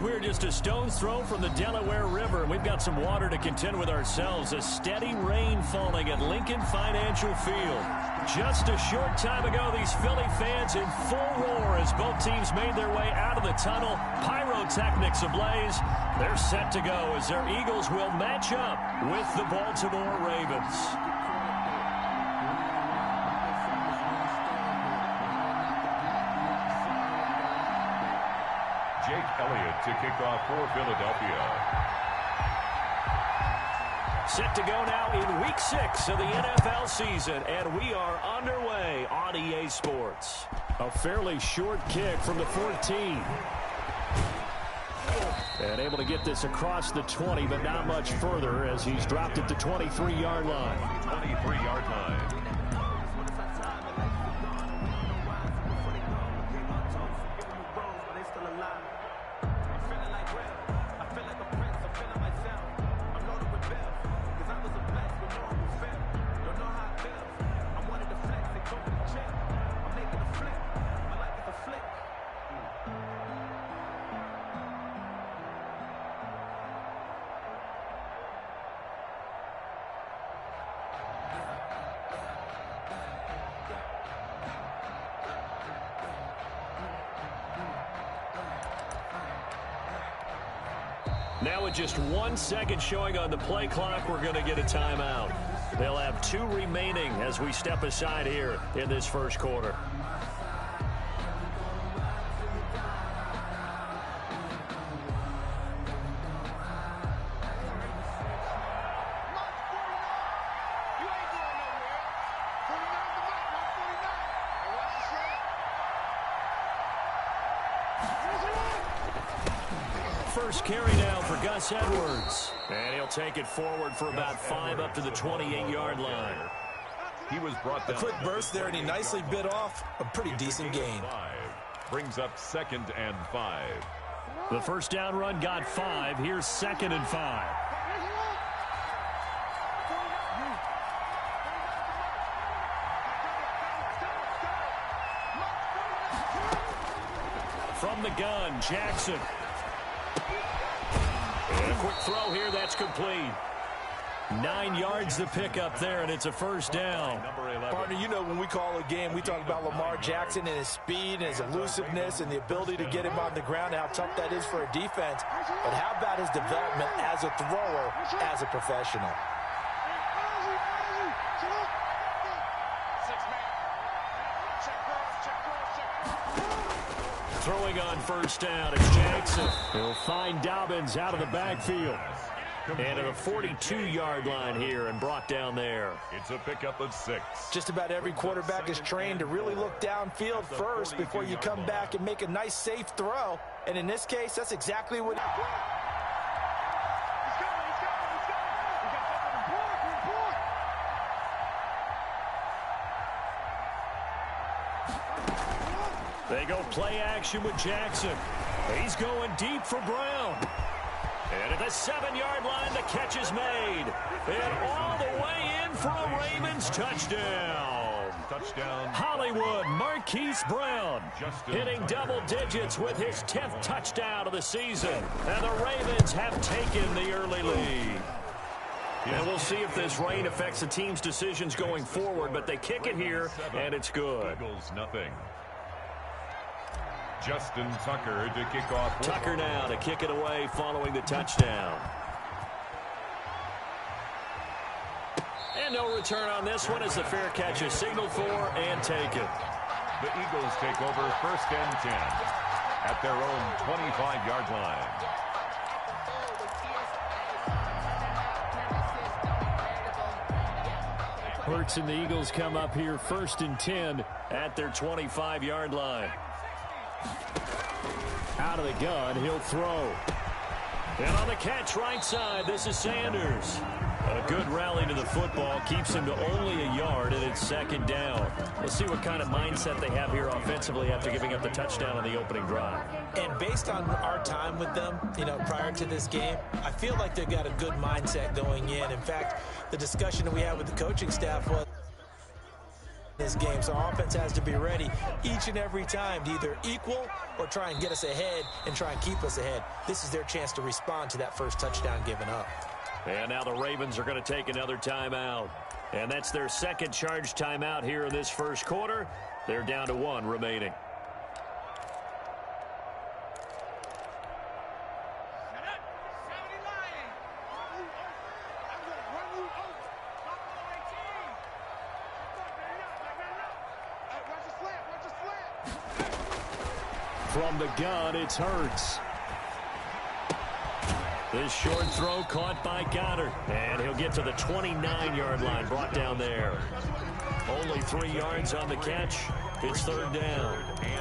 we're just a stone's throw from the Delaware River, and we've got some water to contend with ourselves. A steady rain falling at Lincoln Financial Field. Just a short time ago, these Philly fans in full roar as both teams made their way out of the tunnel. Pyrotechnics ablaze. They're set to go as their Eagles will match up with the Baltimore Ravens. Jake Elliott to kick off for Philadelphia. Set to go now in Week 6 of the NFL season, and we are underway on EA Sports. A fairly short kick from the 14. And able to get this across the 20, but not much further as he's dropped at the 23-yard line. 23-yard line. Now with just 1 second showing on the play clock, we're going to get a timeout. They'll have 2 remaining as we step aside here in this first quarter. First carry now for Gus Edwards. And he'll take it forward for about 5 up to the 28-yard line. He was brought down. A quick burst there, and he nicely bit off a pretty decent gain. Brings up 2nd and 5. The first down run got 5. Here's 2nd and 5. From the gun, Jackson. And a quick throw here, that's complete. 9 yards to pick up there, and it's a first down. Partner, you know when we call a game, we talk about Lamar Jackson and his speed and his elusiveness and the ability to get him on the ground, how tough that is for a defense. But how about his development as a thrower, as a professional? Throwing on first down, it's Jackson. He'll find Dobbins out of the backfield. And at a 42-yard line here and brought down there. It's a pickup of 6. Just about every quarterback is trained to really look downfield first before you come back and make a nice, safe throw. And in this case, that's exactly what... They go play action with Jackson. He's going deep for Brown. And at the 7-yard line, the catch is made. And all the way in for a Ravens touchdown. Hollywood Marquise Brown hitting double digits with his 10th touchdown of the season. And the Ravens have taken the early lead. And we'll see if this rain affects the team's decisions going forward, but they kick it here, and it's good. Eagles, nothing. Justin Tucker to kick off. Tucker now to kick it away following the touchdown. And no return on this one as the fair catch is signaled for and taken. The Eagles take over 1st and 10 at their own 25-yard line. Hurts and the Eagles come up here 1st and 10 at their 25-yard line. Out of the gun, he'll throw. And on the catch right side, this is Sanders. A good rally to the football keeps him to only a yard, and it's 2nd down. We'll see what kind of mindset they have here offensively after giving up the touchdown on the opening drive. And based on our time with them, prior to this game, I feel like they've got a good mindset going in. In fact, the discussion that we had with the coaching staff was this game, so offense has to be ready each and every time to either equal or try and get us ahead and try and keep us ahead. This is their chance to respond to that first touchdown given up. And now the Ravens are going to take another timeout. And that's their second charge timeout here in this first quarter. They're down to 1 remaining. From the gun, it's Hurts. This short throw caught by Goddard. And he'll get to the 29-yard line, brought down there. Only 3 yards on the catch. It's third down.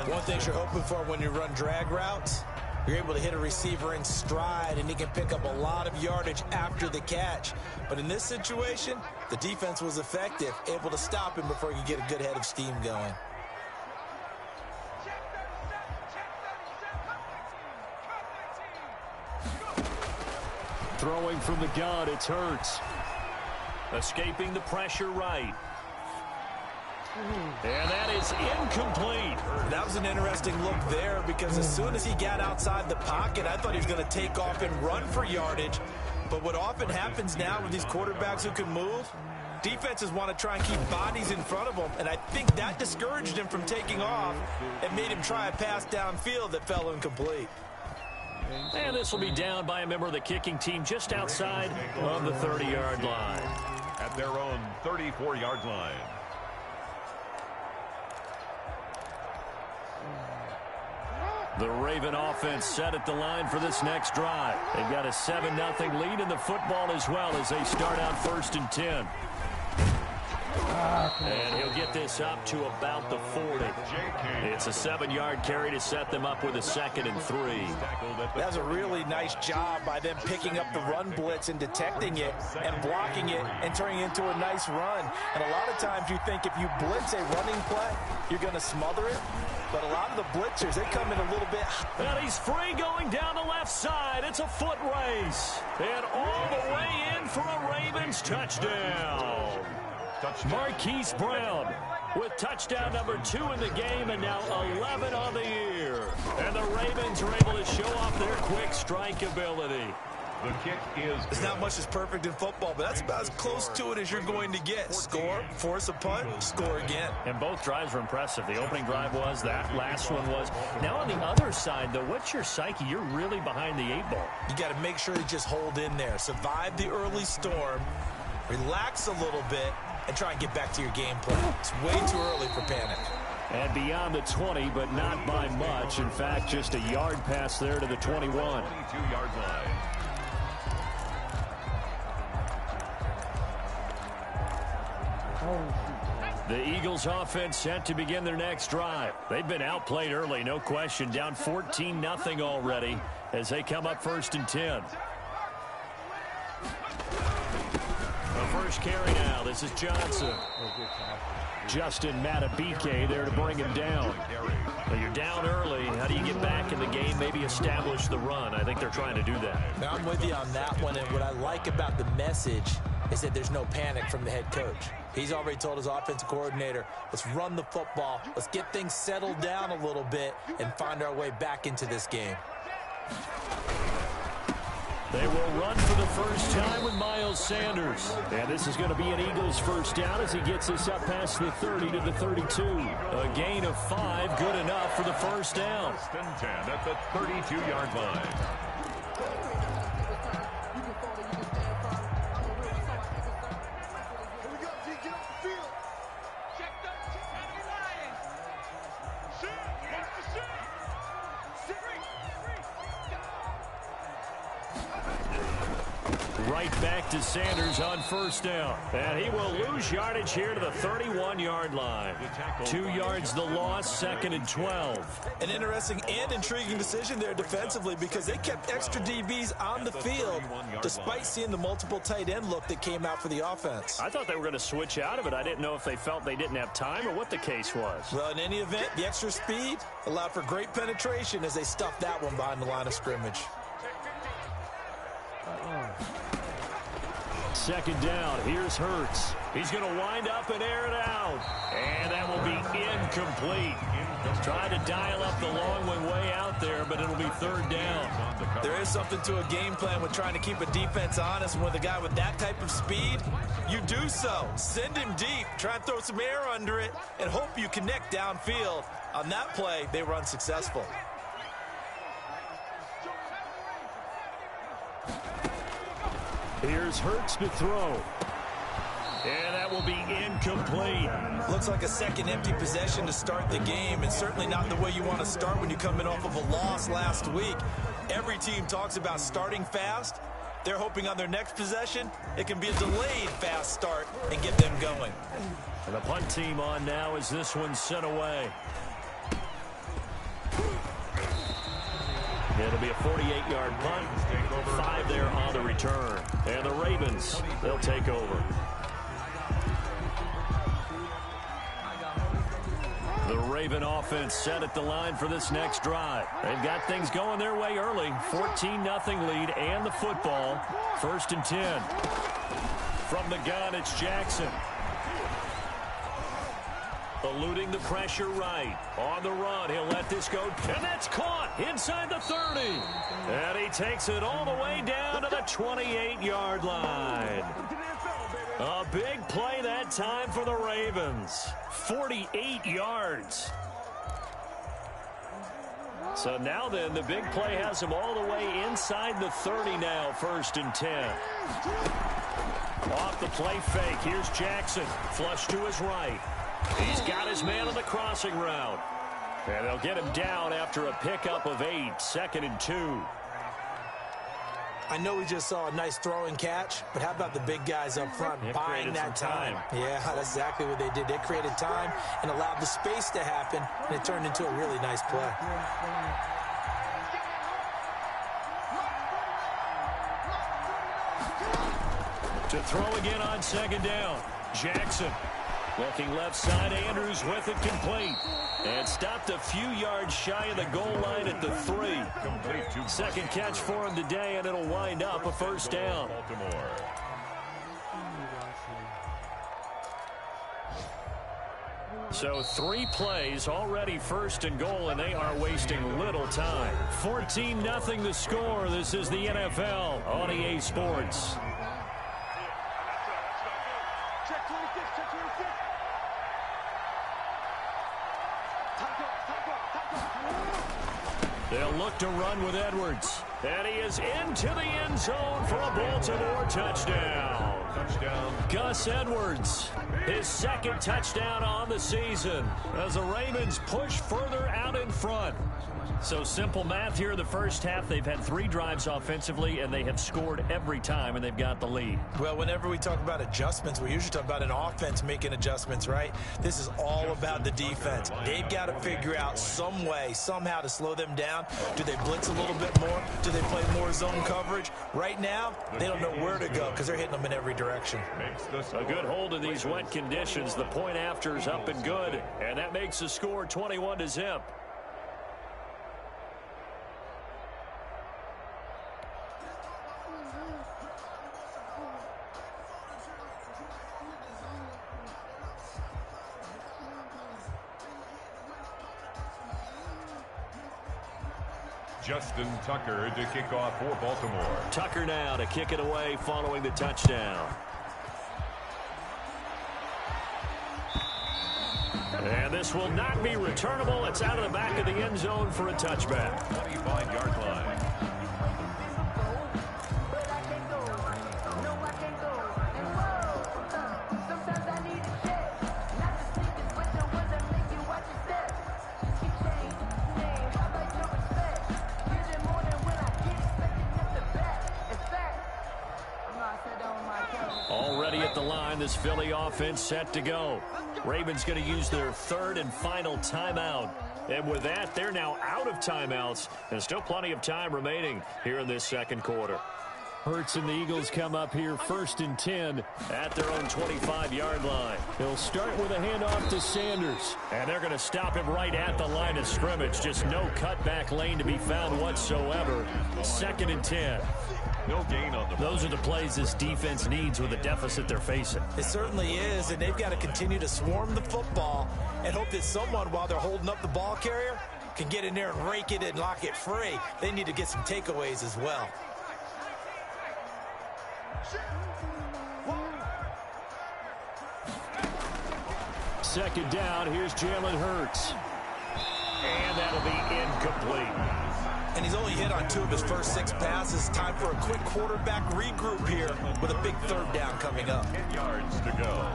One thing you're hoping for when you run drag routes, you're able to hit a receiver in stride, and he can pick up a lot of yardage after the catch. But in this situation, the defense was effective, able to stop him before he could get a good head of steam going. Throwing from the gun, it's Hurts. Escaping the pressure right. And that is incomplete. That was an interesting look there because as soon as he got outside the pocket, I thought he was going to take off and run for yardage. But what often happens now with these quarterbacks who can move, defenses want to try and keep bodies in front of them, and I think that discouraged him from taking off and made him try a pass downfield that fell incomplete. And this will be down by a member of the kicking team just outside of the 30-yard line. At their own 34-yard line. The Raven offense set at the line for this next drive. They've got a 7-0 lead in the football as well as they start out 1st and 10. And he'll get this up to about the 40. It's a 7-yard carry to set them up with a 2nd and 3. That was a really nice job by them picking up the run blitz and detecting it and blocking it and turning it into a nice run. And a lot of times you think if you blitz a running play, you're going to smother it. But a lot of the blitzers, they come in a little bit. And he's free going down the left side. It's a foot race. And all the way in for a Ravens touchdown. Marquise Brown with touchdown number 2 in the game and now 11 on the year. And the Ravens are able to show off their quick strike ability. The kick is good. It's not much as perfect in football, but that's about as close to it as you're going to get. Score, force a punt, score again. And both drives were impressive. The opening drive was, that last one was. Now on the other side, though, what's your psyche? You're really behind the 8 ball. You got to make sure you just hold in there. Survive the early storm, relax a little bit, and try and get back to your game plan. It's way too early for panic. And beyond the 20, but not by much. In fact, just a yard pass there to the 21. 22-yard line. The Eagles offense set to begin their next drive. They've been outplayed early, no question. Down 14-0 already as they come up 1st and 10. The first carry now. This is Johnson. Justin Matabike there to bring him down. Well, you're down early. How do you get back in the game, maybe establish the run? I think they're trying to do that. Now, I'm with you on that one, and what I like about the message is that there's no panic from the head coach. He's already told his offensive coordinator, let's run the football, let's get things settled down a little bit and find our way back into this game. They will run for the first time with Miles Sanders. And this is going to be an Eagles first down as he gets this up past the 30 to the 32. A gain of 5, good enough for the first down. 1st and 10 at the 32-yard line. Right back to Sanders on first down. And he will lose yardage here to the 31-yard line. 2 yards the loss, 2nd and 12. An interesting and intriguing decision there defensively because they kept extra DBs on the field despite seeing the multiple tight end look that came out for the offense. I thought they were going to switch out of it. I didn't know if they felt they didn't have time or what the case was. Well, in any event, the extra speed allowed for great penetration as they stuffed that one behind the line of scrimmage. Second down. Here's Hurts. He's going to wind up and air it out. And that will be incomplete. Trying to dial up the long one way out there, but it'll be third down. There is something to a game plan with trying to keep a defense honest. With a guy with that type of speed, you do so. Send him deep. Try and throw some air under it and hope you connect downfield. On that play, they were unsuccessful. Here's Hurts to throw. And that will be incomplete. Looks like a second empty possession to start the game, and certainly not the way you want to start when you're coming off of a loss last week. Every team talks about starting fast. They're hoping on their next possession, it can be a delayed fast start and get them going. And the punt team on now as this one's sent away. It'll be a 48-yard punt. 5 there on the return. And the Ravens, they'll take over. The Raven offense set at the line for this next drive. They've got things going their way early. 14-0 lead and the football. 1st and 10. From the gun, it's Jackson. Eluding the pressure right. On the run, he'll let this go. And that's caught inside the 30. And he takes it all the way down to the 28-yard line. A big play that time for the Ravens. 48 yards. So now then, the big play has him all the way inside the 30 now, 1st and 10. Off the play fake, here's Jackson. Flush to his right. He's got his man on the crossing route. And they'll get him down after a pickup of 8, 2nd and 2. I know we just saw a nice throw and catch, but how about the big guys up front buying that time? Yeah, that's exactly what they did. They created time and allowed the space to happen, and it turned into a really nice play. To throw again on 2nd down. Jackson. Looking left side, Andrews with it complete. And stopped a few yards shy of the goal line at the 3. Second catch for him today, and it'll wind up a 1st down. So 3 plays, already 1st and goal, and they are wasting little time. 14-0 the score. This is the NFL on EA Sports. They'll look to run with Edwards. And he is into the end zone for a Baltimore touchdown. Gus Edwards, his 2nd touchdown on the season as the Ravens push further out in front. So simple math here in the first half. They've had 3 drives offensively, and they have scored every time, and they've got the lead. Well, whenever we talk about adjustments, we usually talk about an offense making adjustments, right? This is all about the defense. They've got to figure out some way, somehow to slow them down. Do they blitz a little bit more? Do they play more zone coverage? Right now, they don't know where to go because they're hitting them in every direction. A good hold in these wet conditions. The point after is up and good, and that makes the score 21-0. Justin Tucker to kick off for Baltimore. Tucker now to kick it away following the touchdown. And this will not be returnable. It's out of the back of the end zone for a touchback. 25-yard line. Already at the line, this Philly offense set to go. Ravens going to use their 3rd and final timeout. And with that, they're now out of timeouts. And still plenty of time remaining here in this 2nd quarter. Hurts and the Eagles come up here 1st and 10 at their own 25-yard line. They'll start with a handoff to Sanders. And they're going to stop him right at the line of scrimmage. Just no cutback lane to be found whatsoever. 2nd and 10. No gain on the play. Those are the plays this defense needs with the deficit they're facing. It certainly is, and they've got to continue to swarm the football and hope that someone, while they're holding up the ball carrier, can get in there and rake it and lock it free. They need to get some takeaways as well. Second down, here's Jalen Hurts. And that'll be incomplete. And he's only hit on 2 of his first 6 passes. Time for a quick quarterback regroup here with a big third down coming up. 10 yards to go.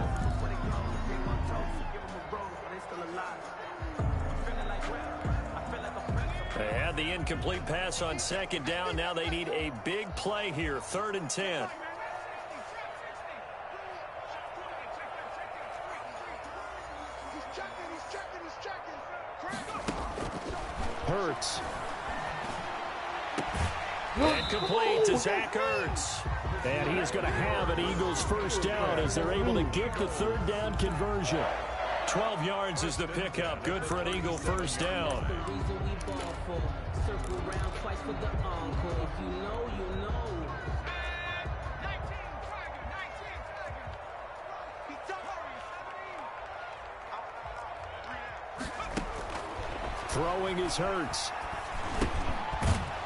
They had the incomplete pass on second down. Now they need a big play here, 3rd and 10. Hurts. And complete to Zach Ertz. And he is going to have an Eagles first down as they're able to get the 3rd down conversion. 12 yards is the pickup. Good for an Eagle first down. Throwing is Hurts.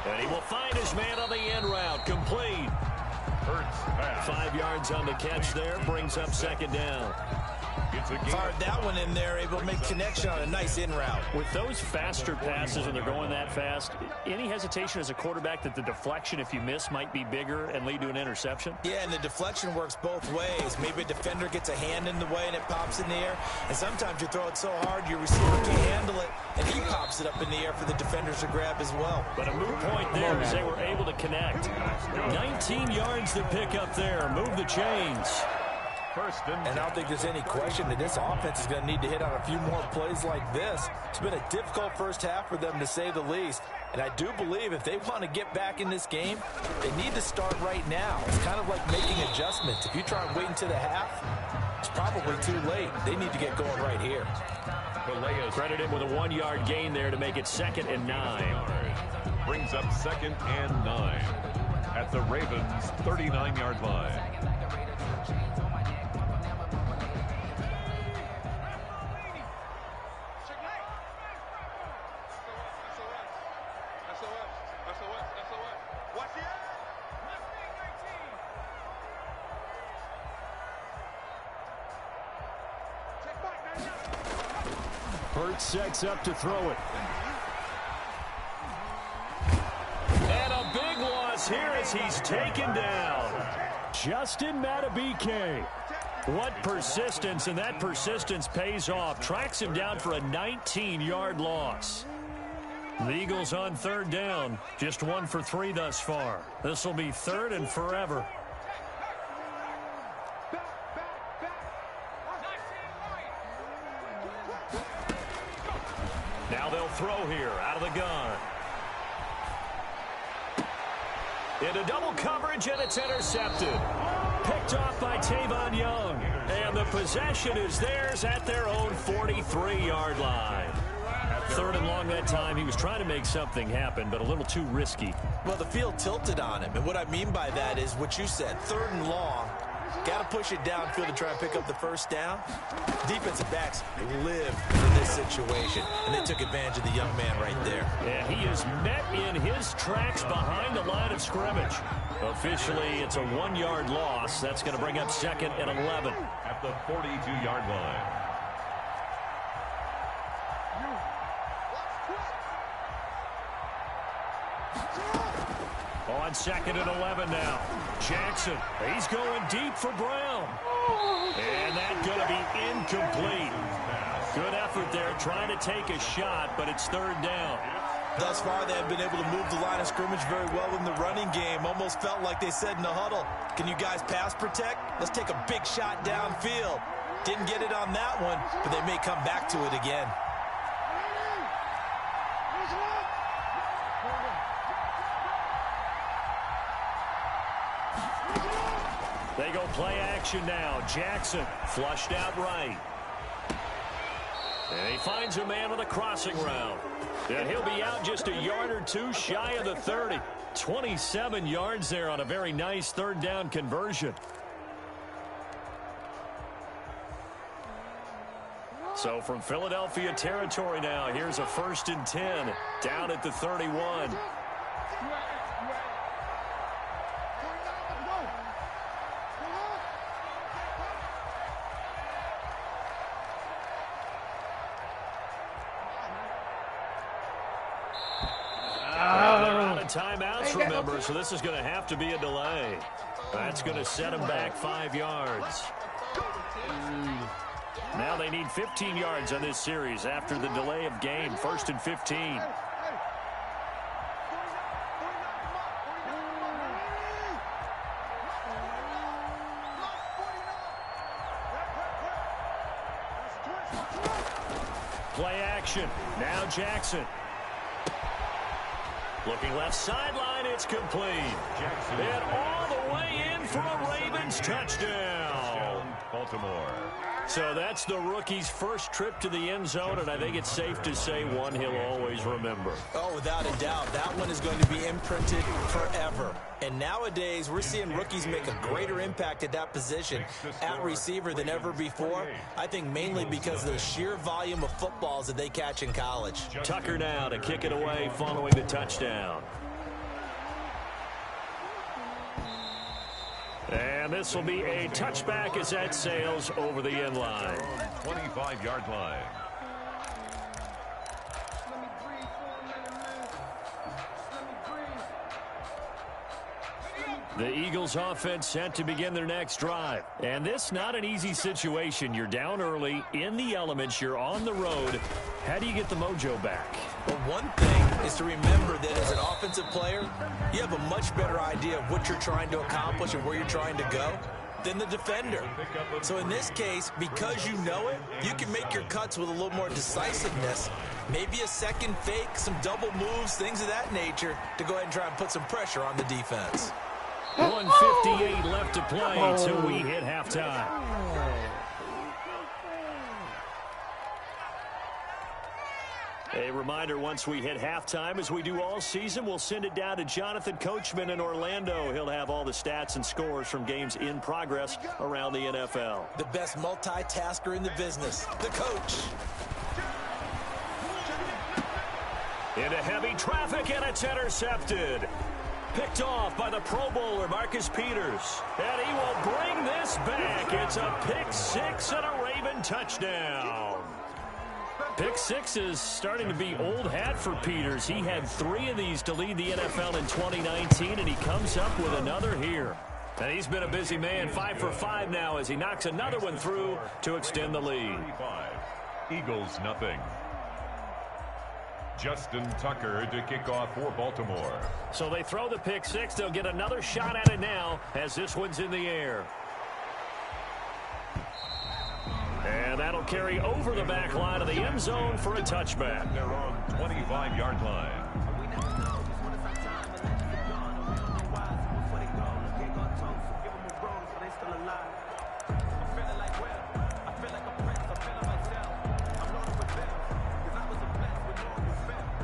And he will find his man on the end route. Complete. Hurts pass. 5 yards on the catch there. Brings up second down. Fired that one in there, able to make connection on a nice in route. With those faster passes when they're going that fast, any hesitation as a quarterback that the deflection, if you miss, might be bigger and lead to an interception? Yeah, and the deflection works both ways. Maybe a defender gets a hand in the way and it pops in the air. And sometimes you throw it so hard your receiver can't handle it, and he pops it up in the air for the defenders to grab as well. But a moot point there as they were able to connect. 19 yards to pick up there. Move the chains. And I don't think there's any question that this offense is going to need to hit on a few more plays like this. It's been a difficult first half for them, to say the least. And I do believe if they want to get back in this game, they need to start right now. It's kind of like making adjustments. If you try and wait until the half, it's probably too late. They need to get going right here. Credit him with a 1-yard gain there to make it 2nd and 9. Brings up 2nd and 9 at the Ravens' 39-yard line. Hurts sets up to throw it. And a big loss here as he's taken down. Justin Madubuike. What persistence, and that persistence pays off. Tracks him down for a 19-yard loss. The Eagles on 3rd down. Just 1 for 3 thus far. This will be 3rd and forever. Now they'll throw here out of the gun. Into double coverage, and it's intercepted. Picked off by Tavon Young. And the possession is theirs at their own 43-yard line. 3rd and long that time. He was trying to make something happen, but a little too risky. Well, the field tilted on him. And what I mean by that is what you said, 3rd and long. Got to push it downfield to try and pick up the first down. Defensive backs live for this situation, and they took advantage of the young man right there. And he is met in his tracks behind the line of scrimmage. Officially, it's a 1-yard loss. That's going to bring up 2nd and 11. At the 42-yard line. On 2nd and 11 now. Jackson, he's going deep for Brown. And that's going to be incomplete. Good effort there trying to take a shot, but it's 3rd down. Thus far, they have been able to move the line of scrimmage very well in the running game. Almost felt like they said in the huddle, can you guys pass protect? Let's take a big shot downfield. Didn't get it on that one, but they may come back to it again. They go play action now. Jackson flushed out right. And he finds a man with a crossing route. And he'll be out just a yard or two shy of the 30. 27 yards there on a very nice third down conversion. So from Philadelphia territory now, here's a 1st and 10 down at the 31. Timeouts, remember, so this is going to have to be a delay. That's going to set them back 5 yards. Now they need 15 yards on this series after the delay of game. 1st and 15. Play action. Now Jackson. Looking left sideline, it's complete. Jackson. And all the way in for a Ravens touchdown. Baltimore. So that's the rookie's first trip to the end zone, and I think it's safe to say one he'll always remember. Oh, without a doubt. That one is going to be imprinted forever. And nowadays, we're seeing rookies make a greater impact at that position at receiver than ever before. I think mainly because of the sheer volume of footballs that they catch in college. Tucker now to kick it away following the touchdown. And this will be a touchback as that sails over the end line. 25-yard line. The Eagles offense set to begin their next drive. And this not an easy situation. You're down early, in the elements, you're on the road. How do you get the mojo back? Well, one thing is to remember that as an offensive player, you have a much better idea of what you're trying to accomplish and where you're trying to go than the defender. So in this case, because you know it, you can make your cuts with a little more decisiveness. Maybe a second fake, some double moves, things of that nature to go ahead and try and put some pressure on the defense. 1:58 left to play till we hit halftime. A reminder, once we hit halftime, as we do all season, we'll send it down to Jonathan Coachman in Orlando. He'll have all the stats and scores from games in progress around the NFL. The best multitasker in the business, the coach. Into heavy traffic, and it's intercepted. Picked off by the Pro Bowler, Marcus Peters. And he will bring this back. It's a pick six and a Raven touchdown. Pick six is starting to be old hat for Peters. He had 3 of these to lead the NFL in 2019, and he comes up with another here. And he's been a busy man, 5 for 5 now as he knocks another one through to extend the lead. Eagles nothing. Justin Tucker to kick off for Baltimore. So they throw the pick six. They'll get another shot at it now as this one's in the air. And that'll carry over the back line of the end zone for a touchback. They're on 25-yard line.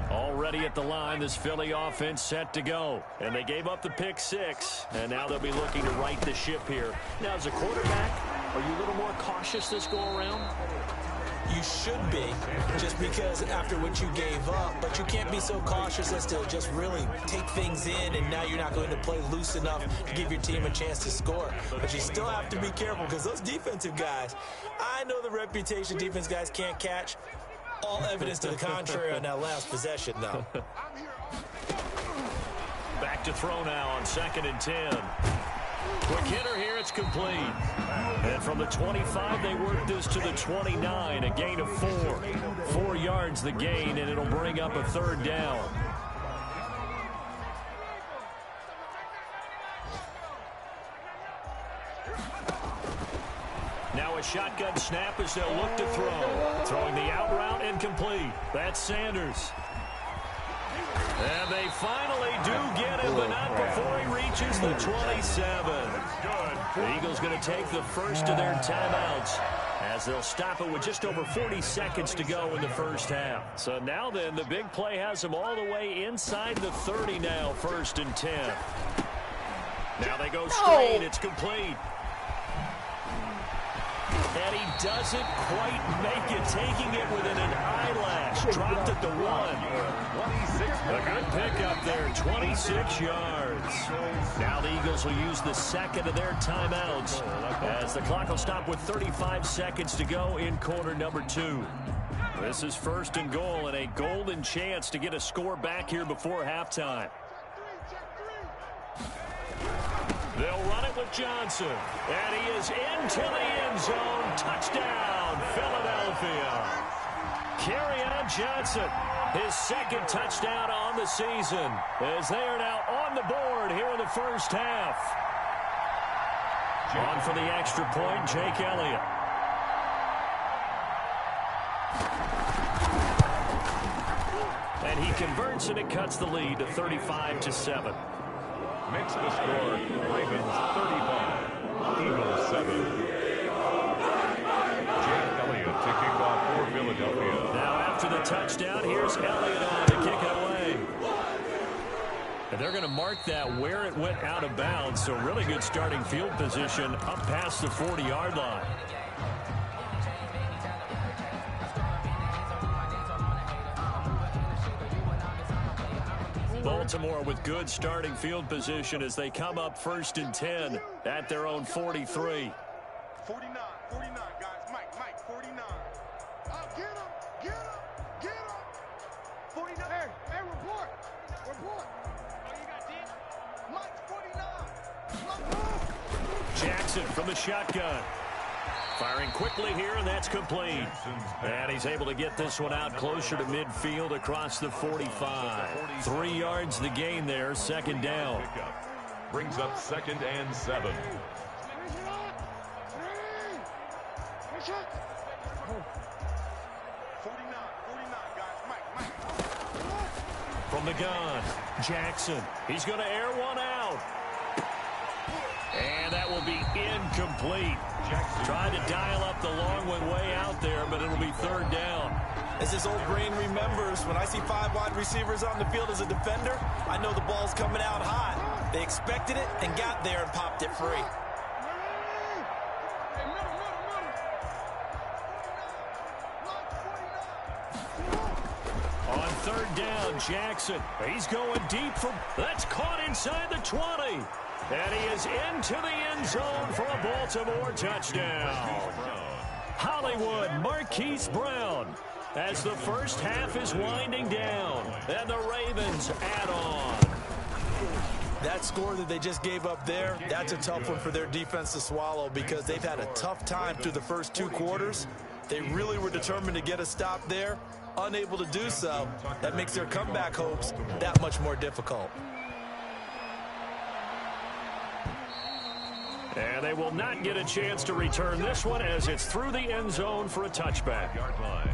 Already at the line, this Philly offense set to go. And they gave up the pick six, and now they'll be looking to right the ship here. Now, as a quarterback, are you a little more cautious this go-around? You should be, just because after what you gave up, but you can't be so cautious as to just really take things in, and now you're not going to play loose enough to give your team a chance to score. But you still have to be careful because those defensive guys, I know the reputation defense guys can't catch. All evidence to the contrary on that last possession, though. Back to throw now on 2nd and 10. Quick hitter here, it's complete. And from the 25, they work this to the 29, a gain of 4. 4 yards the gain, and it'll bring up a 3rd down. Now a shotgun snap as they'll look to throw. Throwing the out route incomplete. That's Sanders. And they finally do get him, but not before he reaches the 27. The Eagles going to take the first of their timeouts as they'll stop it with just over 40 seconds to go in the first half. So now then, the big play has them all the way inside the 30 now, 1st and 10. Now they go straight. It's complete. And he doesn't quite make it, taking it within an eyelash. Dropped at the 1. A good pickup there, 26 yards. Now the Eagles will use the second of their timeouts as the clock will stop with 35 seconds to go in quarter number 2. This is 1st and goal and a golden chance to get a score back here before halftime. They'll run it with Johnson. And he is into the end zone. Touchdown, Philadelphia. Kerryon Johnson, his 2nd touchdown on the season, as they are now on the board here in the first half. On for the extra point, Jake Elliott. And he converts, and it cuts the lead to 35-7. Makes the score, Ravens 35, Eagles 7. Jake Elliott to kick off for Philadelphia. Now after the touchdown, here's Elliott on to kick it away. And they're going to mark that where it went out of bounds, so really good starting field position up past the 40-yard line. Baltimore with good starting field position as they come up 1st and 10 at their own 43. 49, guys. Mike, 49. Get him. 49. Hey, report. Oh, you got D? Mike's 49. Jackson from the shotgun. Firing quickly here, and that's complete. And he's able to get this one out closer to midfield across the 45. 3 yards the gain there, 2nd down. Brings up 2nd and 7. From the gun, Jackson. He's going to air one out. And that will be incomplete. Tried to dial up the long one way out there, but it'll be 3rd down. As his old brain remembers, when I see 5 wide receivers on the field as a defender, I know the ball's coming out hot. They expected it and got there and popped it free. On 3rd down, Jackson. He's going deep from... That's caught inside the 20. And he is into the end zone for a Baltimore touchdown. Hollywood Marquise Brown as the first half is winding down. And the Ravens add on. That score that they just gave up there, that's a tough one for their defense to swallow because they've had a tough time through the first 2 quarters. They really were determined to get a stop there. Unable to do so, that makes their comeback hopes that much more difficult. And they will not get a chance to return this one as it's through the end zone for a touchback. Yard line.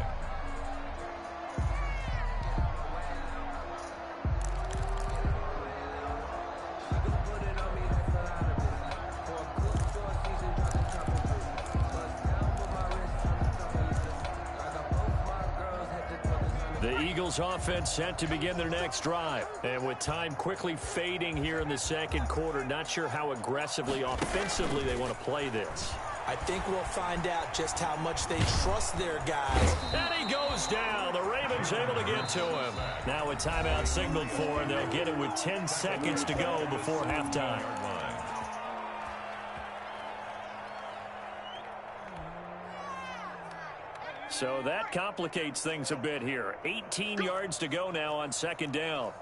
The Eagles offense set to begin their next drive. And with time quickly fading here in the 2nd quarter, not sure how aggressively, offensively they want to play this. I think we'll find out just how much they trust their guys. And he goes down. The Ravens able to get to him. Now a timeout signaled for, and they'll get it with 10 seconds to go before halftime. So that complicates things a bit here. 18 yards to go now on 2nd down.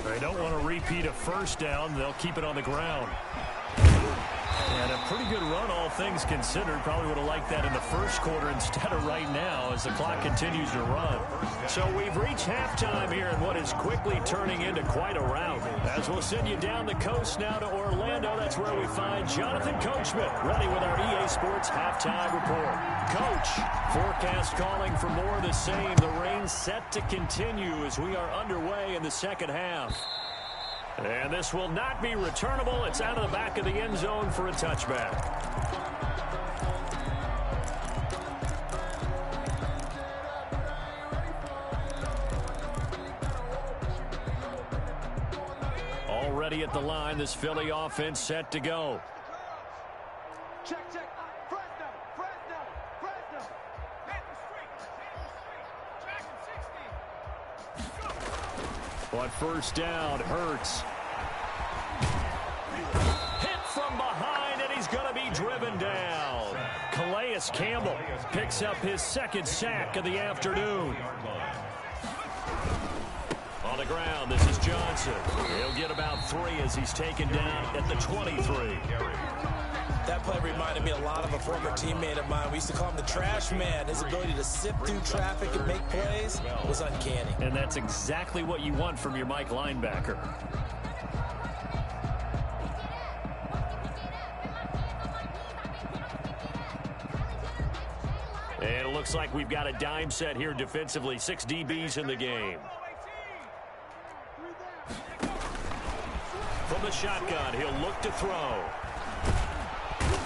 They don't want to repeat a 1st down. They'll keep it on the ground. And a pretty good run, all things considered. Probably would have liked that in the 1st quarter instead of right now as the clock continues to run. So we've reached halftime here in what is quickly turning into quite a rout. As we'll send you down the coast now to Orlando, that's where we find Jonathan Coachman ready with our EA Sports halftime report. Coach, forecast calling for more of the same. The rain set to continue as we are underway in the 2nd half. And this will not be returnable. It's out of the back of the end zone for a touchback. Already at the line, this Philly offense set to go. Check. Fresno. Hit the street. Track 60. On first down, Hurts. Hit from behind, and he's going to be driven down. Calais Campbell picks up his second sack of the afternoon. On the ground, this is Johnson. He'll get about 3 as he's taken down at the 23. That play reminded me a lot of a former teammate of mine. We used to call him the trash man. His ability to sift through traffic and make plays was uncanny. And that's exactly what you want from your Mike linebacker. And it looks like we've got a dime set here defensively. 6 DBs in the game. From the shotgun, he'll look to throw.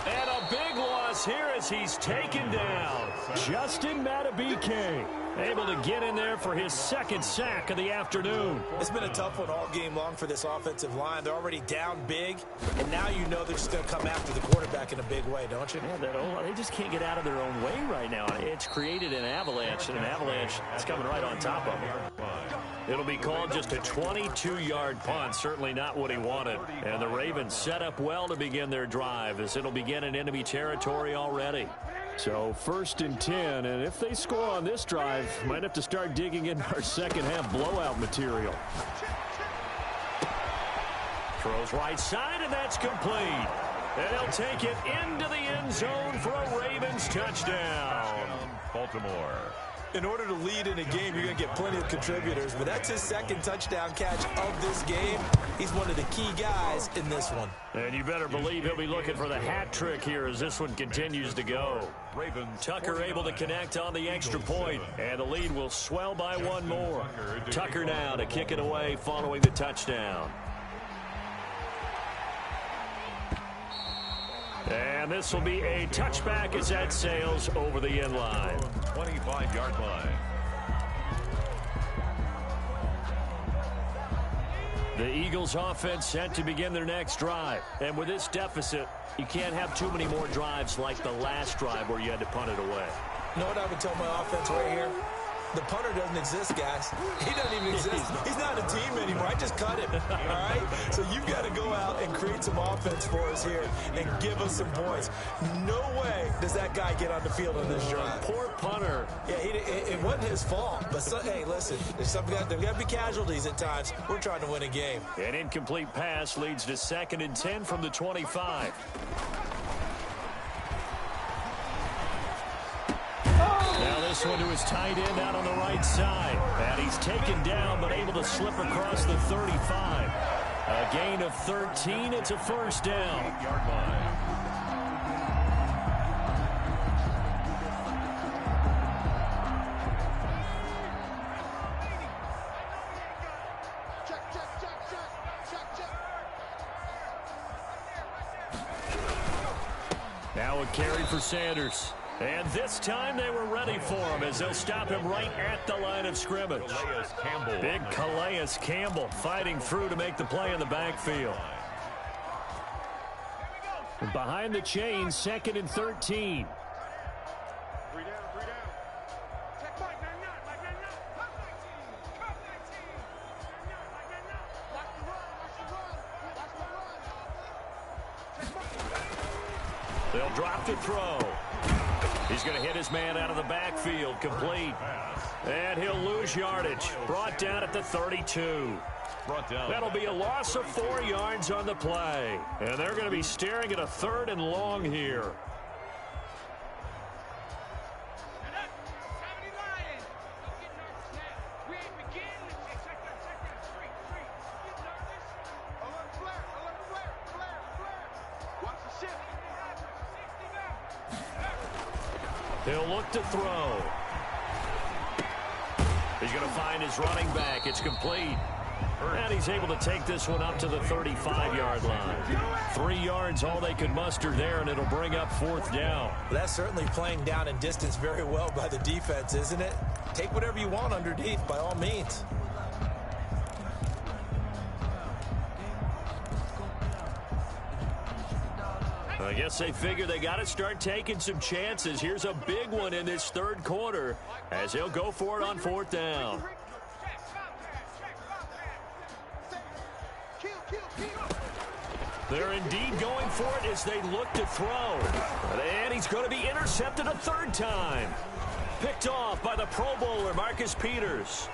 And a big loss here as he's taken down. Justin Matabike able to get in there for his second sack of the afternoon. It's been a tough one all game long for this offensive line. They're already down big, and now you know they're just going to come after the quarterback in a big way, don't you? Yeah, they just can't get out of their own way right now. It's created an avalanche, and an avalanche is coming right on top of them. It'll be called just a 22-yard punt, certainly not what he wanted. And the Ravens set up well to begin their drive as it'll begin in enemy territory already. So 1st and 10, and if they score on this drive, might have to start digging in our second half blowout material. Throws right side, and that's complete. And he'll take it into the end zone for a Ravens touchdown. Baltimore. In order to lead in a game, you're going to get plenty of contributors, but that's his second touchdown catch of this game. He's one of the key guys in this one. And you better believe he'll be looking for the hat trick here as this one continues to go. Tucker able to connect on the extra point, and the lead will swell by one more. Tucker now to kick it away following the touchdown. And this will be a touchback as that sails over the end line. 25-yard line. The Eagles offense set to begin their next drive. And with this deficit, you can't have too many more drives like the last drive where you had to punt it away. You know what I would tell my offense right here? The punter doesn't exist, guys. He doesn't even exist. He's not a team anymore. I just cut him, all right? So you've got to go out and create some offense for us here and give us some points. No way does that guy get on the field on this drive. Poor punter. Yeah, it wasn't his fault. But, hey, listen, there's got to be casualties at times. We're trying to win a game. An incomplete pass leads to 2nd and 10 from the 25. Now this one to his tight end out on the right side. And he's taken down but able to slip across the 35. A gain of 13. It's a first down. 8-yard line. Now a carry for Sanders. And this time they were ready for him as they'll stop him right at the line of scrimmage. Big Calais Campbell fighting through to make the play in the backfield. Behind the chains, 2nd and 13. They'll drop to throw. He's going to hit his man out of the backfield, complete. And he'll lose yardage. Brought down at the 32. That'll be a loss of 4 yards on the play. And they're going to be staring at a 3rd and long here. He'll look to throw. He's going to find his running back. It's complete. And he's able to take this one up to the 35-yard line. 3 yards, all they could muster there, and it'll bring up 4th down. Well, that's certainly playing down in distance very well by the defense, isn't it? Take whatever you want underneath, by all means. I guess they figure they got to start taking some chances. Here's a big one in this third quarter as he'll go for it on fourth down. They're indeed going for it as they look to throw. And he's going to be intercepted a third time. Picked off by the Pro Bowler, Marcus Peters.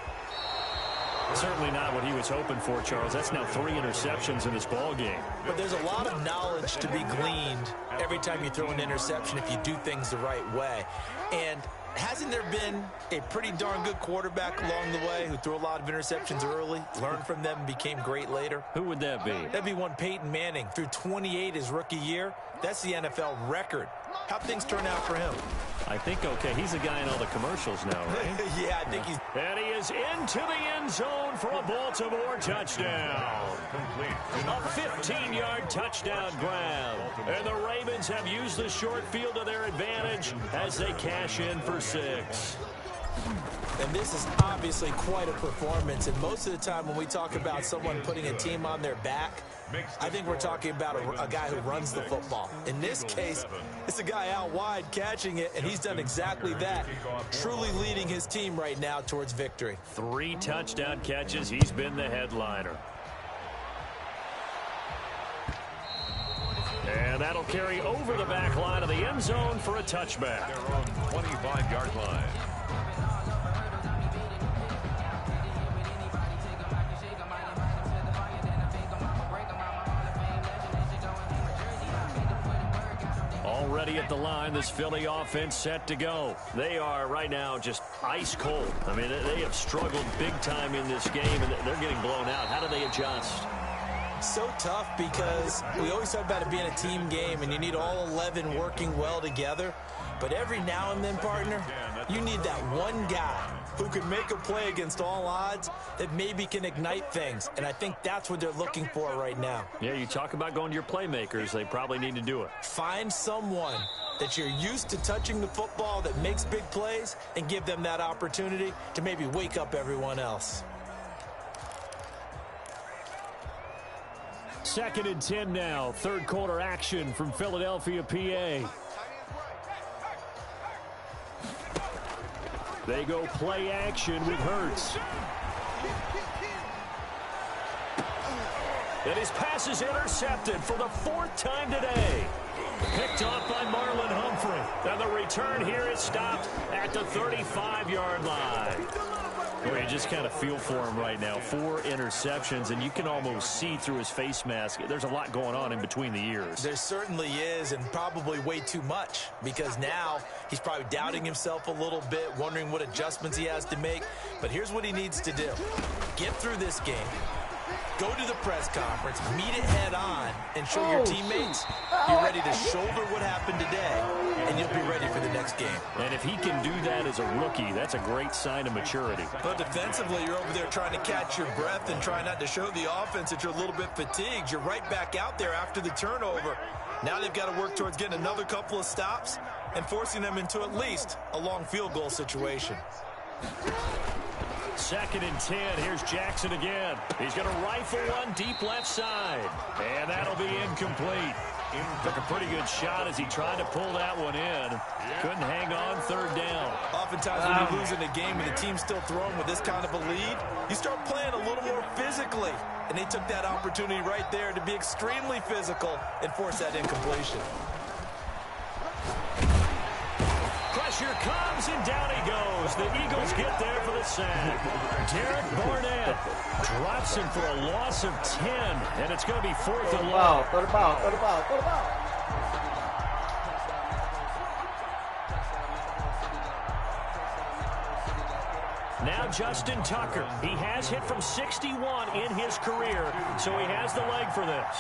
Certainly not what he was hoping for, Charles. That's now 3 interceptions in this ball game. But there's a lot of knowledge to be gleaned every time you throw an interception if you do things the right way. And hasn't there been a pretty darn good quarterback along the way who threw a lot of interceptions early, learned from them, and became great later? Who would that be? That'd be one Peyton Manning. Threw 28 his rookie year. That's the NFL record. How'd things turn out for him? I think, okay, he's a guy in all the commercials now, right? Yeah, I think he's... And he is into the end zone for a Baltimore touchdown. A 15-yard touchdown grab. And the Ravens have used the short field to their advantage as they cash in for 6. And this is obviously quite a performance. And most of the time when we talk about someone putting a team on their back, I think we're talking about a guy who runs the football. In this case, it's a guy out wide catching it, and he's done exactly that, truly leading his team right now towards victory. 3 touchdown catches. He's been the headliner. And that'll carry over the back line of the end zone for a touchback. Their own 25-yard line. Already at the line, this Philly offense set to go. They are right now just ice cold. I mean, they have struggled big time in this game, and they're getting blown out. How do they adjust? So tough because we always talk about it being a team game, and you need all 11 working well together. But every now and then, partner, you need that one guy who can make a play against all odds that maybe can ignite things. And I think that's what they're looking for right now. Yeah, you talk about going to your playmakers. They probably need to do it. Find someone that you're used to touching the football that makes big plays and give them that opportunity to maybe wake up everyone else. 2nd and 10 now. Third quarter action from Philadelphia, PA. They go play action with Hurts. And his pass is intercepted for the 4th time today. Picked off by Marlon Humphrey. And the return here is stopped at the 35-yard line. Boy, you just kind of feel for him right now. 4 interceptions, and you can almost see through his face mask. There's a lot going on in between the ears. There certainly is, and probably way too much, because now he's probably doubting himself a little bit, wondering what adjustments he has to make. But here's what he needs to do. Get through this game. Go to the press conference, meet it head on, and show your teammates you're ready to shoulder what happened today, and you'll be ready for the next game. And if he can do that as a rookie, that's a great sign of maturity. But defensively, you're over there trying to catch your breath and try not to show the offense that you're a little bit fatigued. You're right back out there after the turnover. Now they've got to work towards getting another couple of stops and forcing them into at least a long field goal situation. 2nd and 10. Here's Jackson again. He's going to rifle one deep left side. And that'll be incomplete. Took a pretty good shot as he tried to pull that one in. Couldn't hang on 3rd down. Oftentimes when you're losing a game and the team's still throwing with this kind of a lead, you start playing a little more physically. And they took that opportunity right there to be extremely physical and force that incompletion. Pressure comes, and down he goes. The Eagles get there for the sack. Derek Barnett drops him for a loss of 10, and it's going to be 4th and long. Throw the ball. Now Justin Tucker. He has hit from 61 in his career, so he has the leg for this.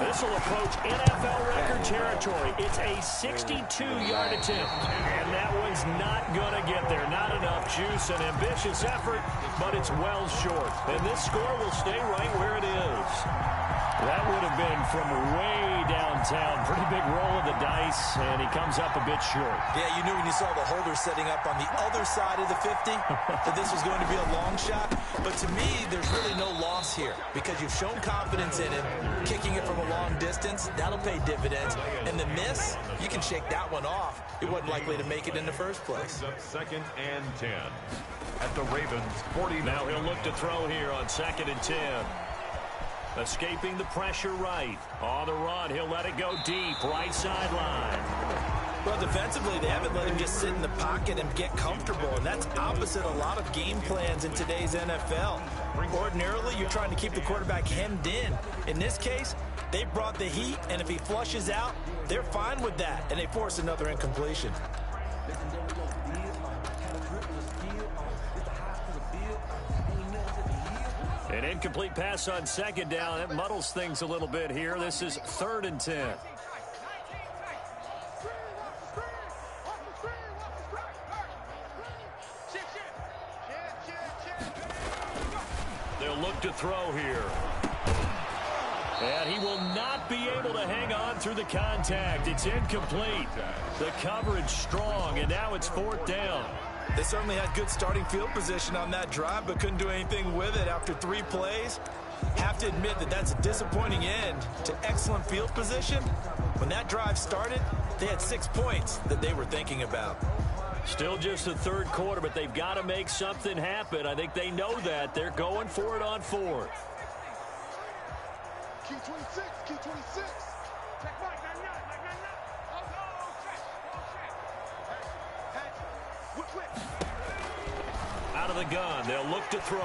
This will approach NFL record territory. It's a 62-yard attempt, and that one's not going to get there. Not enough juice, an ambitious effort, but it's well short. And this score will stay right where it is. That would have been from way downtown. Pretty big roll of the dice, and he comes up a bit short. Yeah, you knew when you saw the holder setting up on the other side of the 50 that this was going to be a long shot. But to me, there's really no loss here because you've shown confidence in him. Kicking it from a long distance, that'll pay dividends. And the miss, you can shake that one off. He wasn't likely to make it in the first place. Second and 10 at the Ravens 40. Now he'll look to throw here on 2nd and 10. Escaping the pressure right. On the run, he'll let it go deep. Right sideline. Well, defensively, they haven't let him just sit in the pocket and get comfortable, and that's opposite a lot of game plans in today's NFL. Ordinarily, you're trying to keep the quarterback hemmed in. In this case, they brought the heat, and if he flushes out, they're fine with that, and they force another incompletion. An incomplete pass on 2nd down. It muddles things a little bit here. This is 3rd and 10. They'll look to throw here. And he will not be able to hang on through the contact. It's incomplete. The coverage strong, and now it's 4th down. They certainly had good starting field position on that drive, but couldn't do anything with it after 3 plays. Have to admit that that's a disappointing end to excellent field position. When that drive started, they had 6 points that they were thinking about. Still just the 3rd quarter, but they've got to make something happen. I think they know that. They're going for it on 4th. Q26, Q26. Check mark, 99, 99. Oh, check. Whip. Out of the gun, they'll look to throw.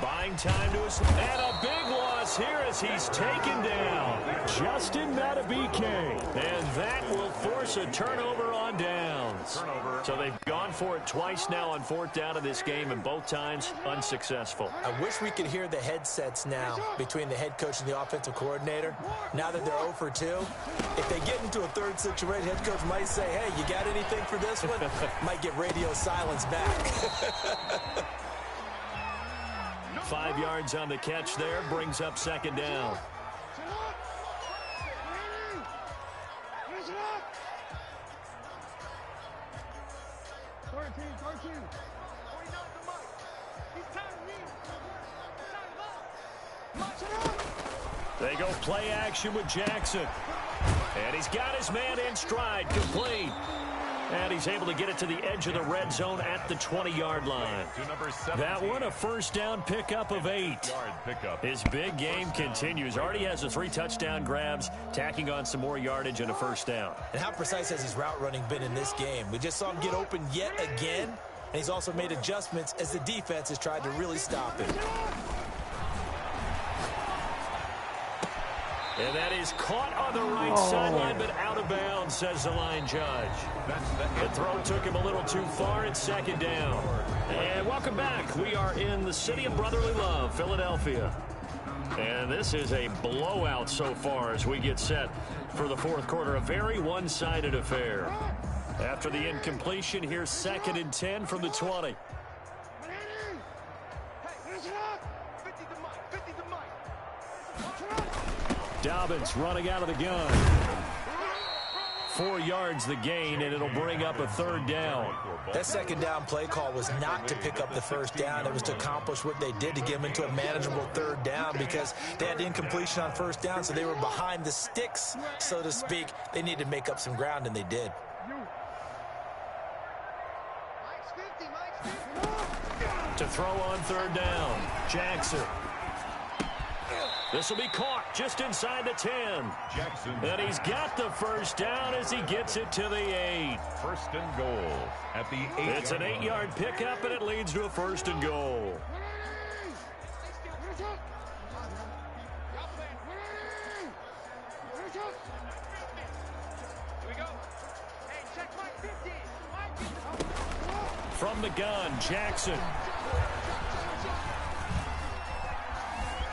Buying time to his... And a big loss here as he's taken down. Justin Matabike. And that will force a turnover on downs. So they've gone for it twice now on 4th down of this game, and both times unsuccessful. I wish we could hear the headsets now between the head coach and the offensive coordinator. Now that they're 0 for 2, if they get into a 3rd situation, head coach might say, hey, you got anything for this one? Might get radio silence back. 5 yards on the catch there, brings up 2nd down. They go play action with Jackson. And he's got his man in stride, complete. And he's able to get it to the edge of the red zone at the 20-yard line. That one a 1st down pickup of 8. His big game continues. Already has the 3 touchdown grabs, tacking on some more yardage and a 1st down. And how precise has his route running been in this game? We just saw him get open yet again, and he's also made adjustments as the defense has tried to really stop him. And that is caught on the right sideline, but out of bounds, says the line judge. The throw took him a little too far. It's 2nd down. And welcome back. We are in the city of brotherly love, Philadelphia. And this is a blowout so far as we get set for the 4th quarter. A very one-sided affair. After the incompletion, here's 2nd and 10 from the 20. Dobbins running out of the gun. 4 yards the gain, and it'll bring up a 3rd down. That 2nd down play call was not to pick up the 1st down. It was to accomplish what they did to get them into a manageable 3rd down because they had incompletion on 1st down, so they were behind the sticks, so to speak. They needed to make up some ground, and they did. To throw on 3rd down, Jackson. This will be caught just inside the 10. Jackson. And he's got the 1st down as he gets it to the 8. 1st and goal at the 8. It's an 8-yard pickup, and it leads to a 1st and goal. From the gun, Jackson.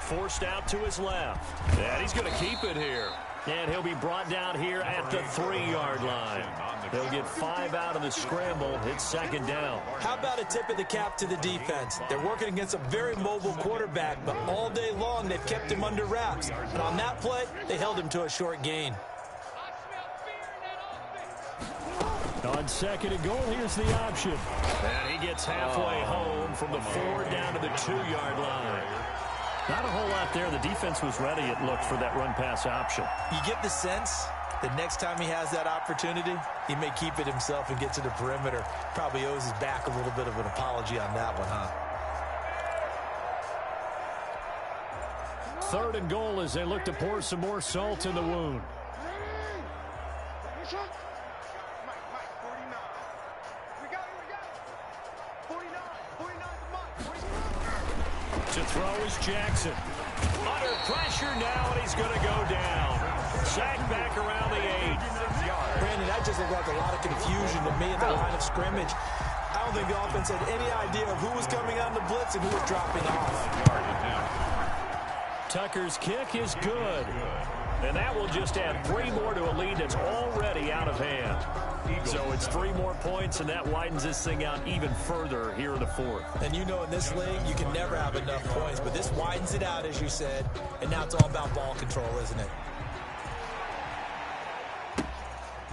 Forced out to his left. And he's going to keep it here. And he'll be brought down here at the 3-yard line. They'll get 5 out of the scramble. It's second down. How about a tip of the cap to the defense? They're working against a very mobile quarterback, but all day long they've kept him under wraps. And on that play, they held him to a short gain. On second and goal, here's the option. And he gets halfway home from the 4 down to the 2-yard line. Not a whole lot there. The defense was ready, it looked, for that run-pass option. You get the sense that next time he has that opportunity, he may keep it himself and get to the perimeter. Probably owes his back a little bit of an apology on that one, huh? Third and goal as they look to pour some more salt in the wound. To throw is Jackson. Under pressure now, and he's going to go down. Sacked back around the 8. Brandon, that just looked like a lot of confusion to me at the line of scrimmage. I don't think the offense had any idea of who was coming on the blitz and who was dropping off. Tucker's kick is good. And that will just add 3 more to a lead that's already out of hand. So it's 3 more points, and that widens this thing out even further here in the 4th. And you know, in this league, you can never have enough points, but this widens it out, as you said, and now it's all about ball control, isn't it?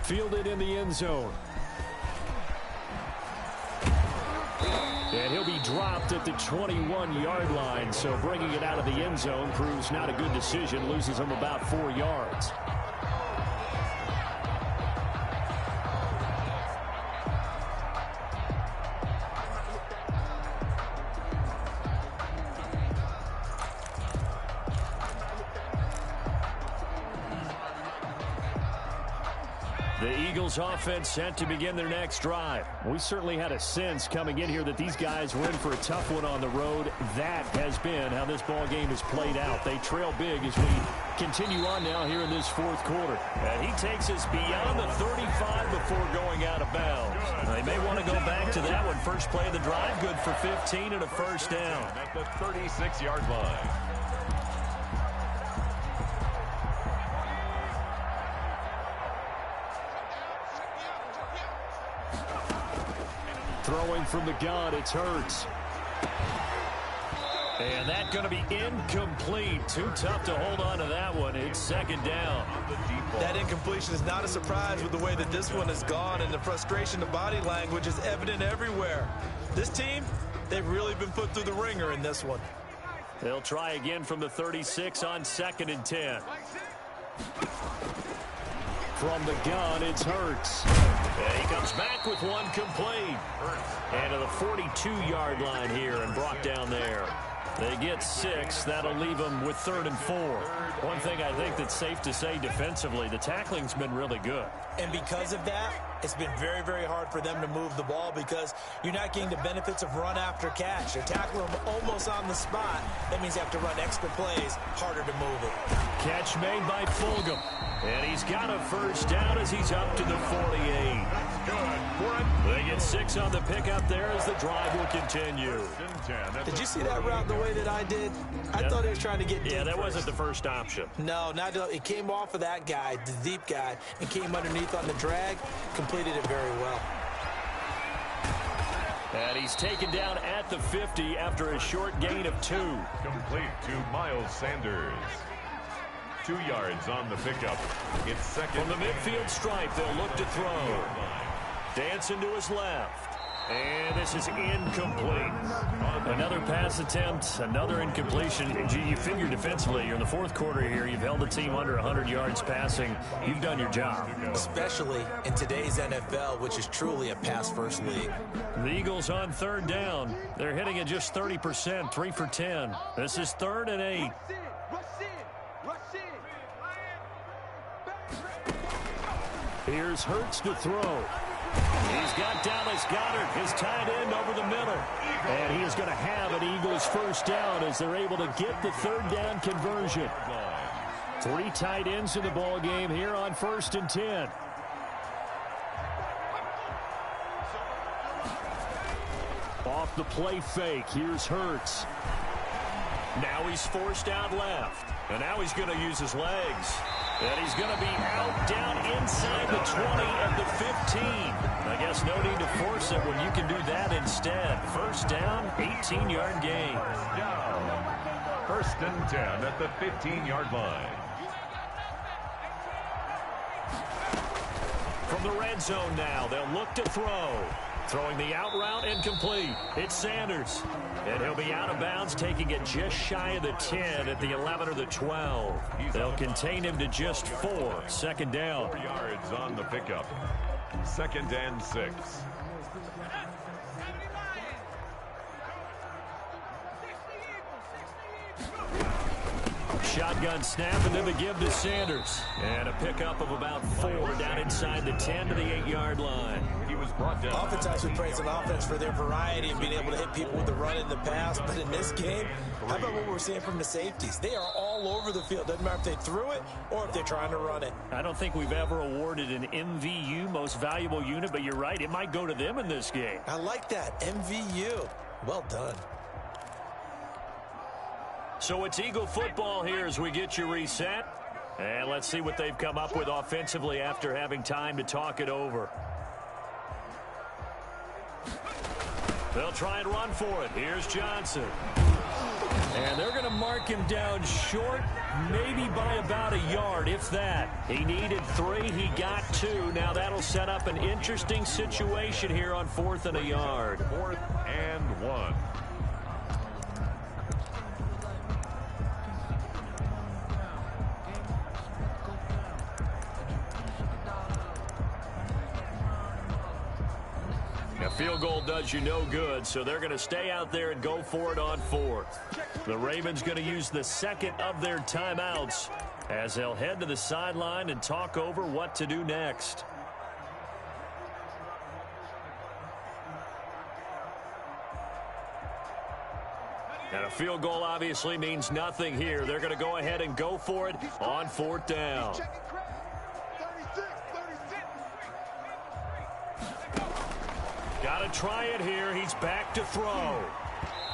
Fielded in the end zone. And he'll be dropped at the 21-yard line, so bringing it out of the end zone proves not a good decision, loses him about 4 yards. The Eagles offense set to begin their next drive. We certainly had a sense coming in here that these guys were in for a tough one on the road. That has been how this ball game has played out. They trail big as we continue on now here in this 4th quarter. And he takes us beyond the 35 before going out of bounds. They may want to go back to that one. First play of the drive, good for 15 and a first down. At the 36-yard line. Throwing from the gun, it's Hurts. And that's going to be incomplete. Too tough to hold on to that one. It's second down. That incompletion is not a surprise with the way that this one has gone, and the frustration, the body language is evident everywhere. This team, they've really been put through the ringer in this one. They'll try again from the 36 on second and 10. From the gun, it's Hurts. And he comes back with one complete. And to the 42-yard line here and brought down there. They get 6. That'll leave them with 3rd and 4. One thing I think that's safe to say defensively, the tackling's been really good. And because of that, it's been very, very hard for them to move the ball because you're not getting the benefits of run after catch. They're tackling them almost on the spot. That means you have to run extra plays, harder to move it. Catch made by Fulgham. And he's got a first down as he's up to the 48. They get 6 on the pickup there as the drive will continue. Did you see that route the way that I did? I thought he was trying to get deep. Yeah, that first. wasn't the first option. No, not it came off of that guy, the deep guy, and came underneath on the drag, completed it very well. And he's taken down at the 50 after a short gain of 2. Complete to Miles Sanders. 2 yards on the pickup. It's second. From the midfield stripe, they'll look to throw. Dancing to his left. And this is incomplete. Another pass attempt, another incompletion. You figure defensively, you're in the 4th quarter here. You've held the team under 100 yards passing. You've done your job. Especially in today's NFL, which is truly a pass-first league. The Eagles on 3rd down. They're hitting at just 30%, 3 for 10. This is 3rd and 8. Here's Hurts to throw. He's got Dallas Goedert, his tight end, over the middle. And he is going to have an Eagles first down as they're able to get the 3rd down conversion. 3 tight ends in the ball game here on 1st and 10. Off the play fake, here's Hurts. Now he's forced out left. And now he's going to use his legs. And he's going to be out down inside the 20 at the 15. I guess no need to force it when you can do that instead. First down, 18-yard gain. Down. First and 10 at the 15-yard line. From the red zone now, they'll look to throw. Throwing the out route incomplete. It's Sanders. And he'll be out of bounds, taking it just shy of the 10 at the 11 or the 12. They'll contain him to just 4. Second down. 4 yards on the pickup. Second and 6. Shotgun snap and then the give to Sanders. And a pickup of about 4 down inside the 10 to the 8-yard line. He was brought down. Oftentimes we praise an offense for their variety and being able to hit people with the run in the pass. But in this game, how about what we're seeing from the safeties? They are all over the field. Doesn't matter if they threw it or if they're trying to run it. I don't think we've ever awarded an MVU, most valuable unit, but you're right. It might go to them in this game. I like that. MVU. Well done. So it's Eagle football here as we get you reset. And let's see what they've come up with offensively after having time to talk it over. They'll try and run for it. Here's Johnson. And they're going to mark him down short, maybe by about a yard, if that. He needed 3. He got 2. Now that'll set up an interesting situation here on 4th and a yard. 4th and 1. A field goal does you no good, so they're going to stay out there and go for it on 4th. The Ravens going to use the second of their timeouts as they'll head to the sideline and talk over what to do next. And a field goal obviously means nothing here. They're going to go ahead and go for it on 4th down. Got to try it here. He's back to throw.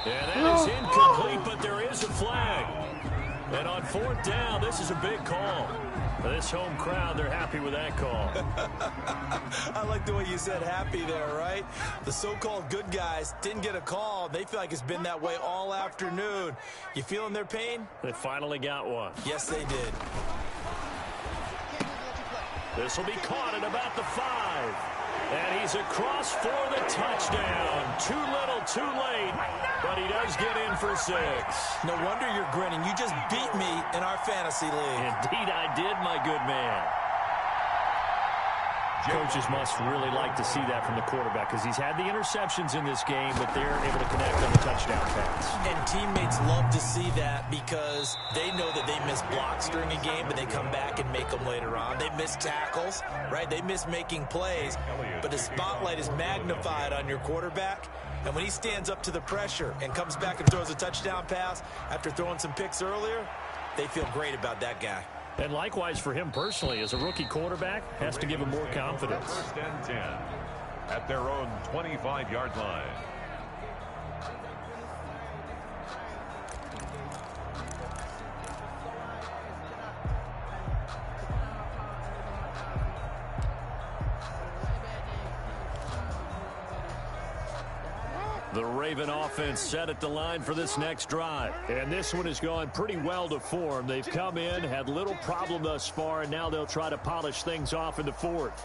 And that is incomplete, but there is a flag. And on 4th down, this is a big call. For this home crowd, they're happy with that call. I like the way you said happy there, right? The so-called good guys didn't get a call. They feel like it's been that way all afternoon. You feeling their pain? They finally got one. Yes, they did. This will be caught at about the 5. And he's across for the touchdown. Too little, too late. But he does get in for 6. No wonder you're grinning. You just beat me in our fantasy league. Indeed I did, my good man. Coaches must really like to see that from the quarterback because he's had the interceptions in this game, but they're able to connect on the touchdown pass. And teammates love to see that because they know that they miss blocks during a game, but they come back and make them later on. They miss tackles, right? They miss making plays, but the spotlight is magnified on your quarterback. And when he stands up to the pressure and comes back and throws a touchdown pass after throwing some picks earlier, they feel great about that guy. And likewise for him personally, as a rookie quarterback, has to give him more confidence. 1st and 10 at their own 25-yard line. The Raven offense set at the line for this next drive. And this one has gone pretty well to form. They've come in, had little problem thus far, and now they'll try to polish things off in the 4th.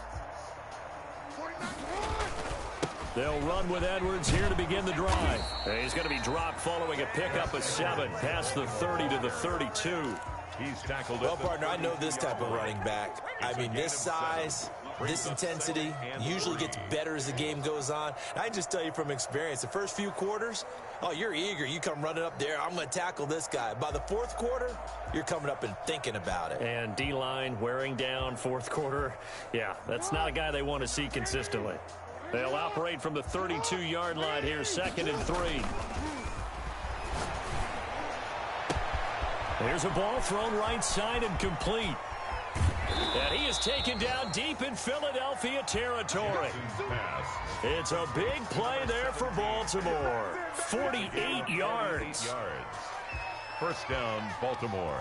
They'll run with Edwards here to begin the drive. And he's going to be dropped following a pickup of 7 past the 30 to the 32. He's tackled. Well, partner, I know this type of running back. I mean, this size, this intensity usually gets better as the game goes on. I can just tell you from experience, the first few quarters, oh, you're eager. You come running up there, I'm going to tackle this guy. By the 4th quarter, you're coming up and thinking about it. And D-line wearing down 4th quarter. Yeah, that's not a guy they want to see consistently. They'll operate from the 32-yard line here, 2nd and 3. There's a ball thrown right side and complete. And he is taken down deep in Philadelphia territory. It's a big play there for Baltimore. 48 yards. First down, Baltimore.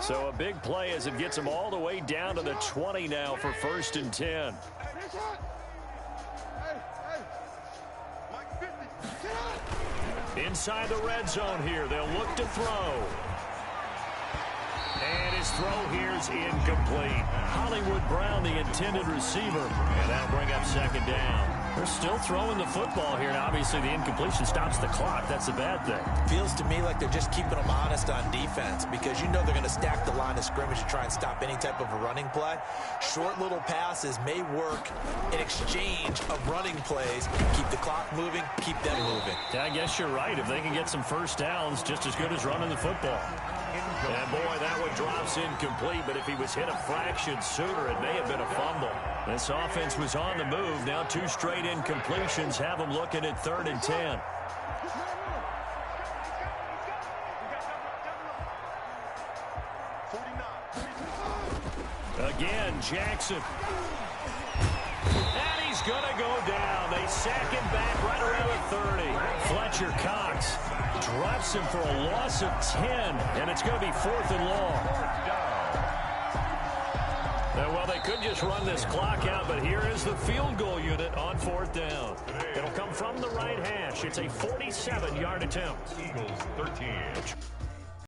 So a big play as it gets him all the way down to the 20 now for 1st and 10. Inside the red zone here, they'll look to throw. And his throw here's incomplete. Hollywood Brown, the intended receiver. And that'll bring up 2nd down. They're still throwing the football here, and obviously the incompletion stops the clock. That's a bad thing. Feels to me like they're just keeping them honest on defense because you know they're going to stack the line of scrimmage to try and stop any type of a running play. Short little passes may work in exchange of running plays. Keep the clock moving, keep them moving. Yeah, I guess you're right. If they can get some first downs, just as good as running the football. And boy, that one drops incomplete, but if he was hit a fraction sooner, it may have been a fumble. This offense was on the move. Now 2 straight incompletions have them looking at 3rd and 10. Again, Jackson. And he's going to go down. They sack him back right around the 30. Fletcher Cox drops him for a loss of 10, and it's going to be 4th and long. Well, they could just run this clock out, but here is the field goal unit on 4th down. It'll come from the right hash. It's a 47-yard attempt. Eagles 13.